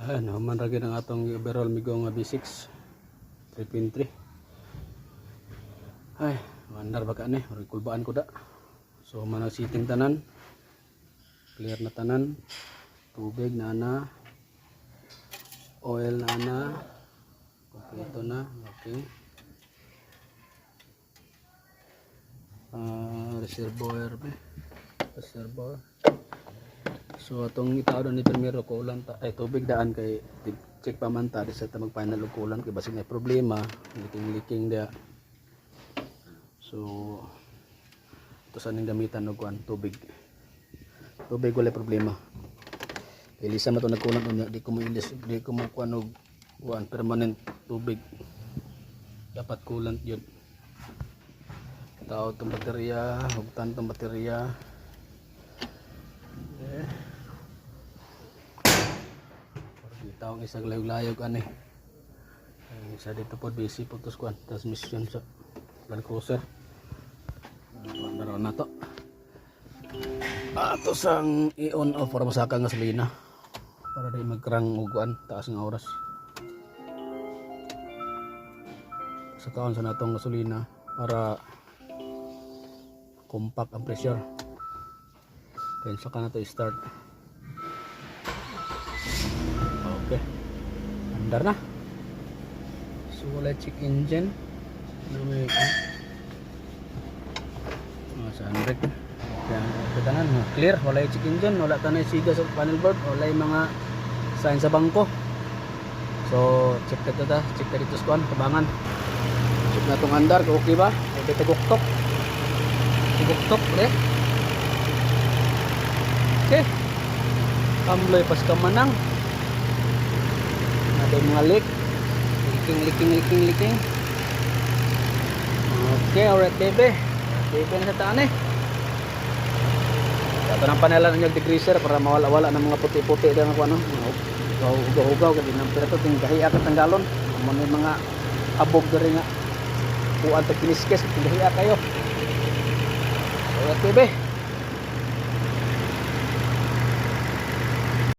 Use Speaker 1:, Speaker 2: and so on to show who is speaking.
Speaker 1: Ayan, human ragi ng atong overall migo nga B6 3.3. Ay, mandar baka ni, kulbaan ko da. So manag sitting tanan. Clear na tanan. Tubig na ana. Oil na ana. Kompleto na. Okay. Reservoir ba? Reservoir. So atong itaw ni primero kulan ta ay tubig daan kay check pa man ta sa ta mag-final og kulan kay basig may problema, leaking dia. So ito sa ning gamitan og kuan tubig. Tubig wala problema. Kay lisa man to nagkulan unya di ko mo ilis, di ko mo kuan og kuan permanent tubig. Dapat kulan yun. Tao tong baterya, hugtan tong baterya. Taong isang layog-layog ani. Isa dito po busy putos kuan transmission sa Land Cruiser. Naroon na to. Ato sang i-on off para masaka ng gasolina para di magkrang uguan taas ng oras. Sakaon sa natong gasolina para compact ang pressure. Kaya saka na to i-start. Okay, andar na. So wala check engine na may sa handbrake. Yan, katanan clear, wala check engine, wala tanay siga sa panel board, wala mga sign sa bangko. So check ta dito sa kuan tabangan. Check na tong andar, okay ba? Pwede tugok-tok. Tugok-tok, pre. Okay. Kamloy pas kamanang. Ada mga leaking. Okay, alright baby. Baby na sa taan eh. Ito ng panelan ng degreaser para mawala-wala ng mga puti-puti ng ano. Ugaw-ugaw kasi ng pero ito tinggahiya ka tanggalon. May mga abog dari nga. Kuan tag kiniskes tinggahiya kayo. Alright baby.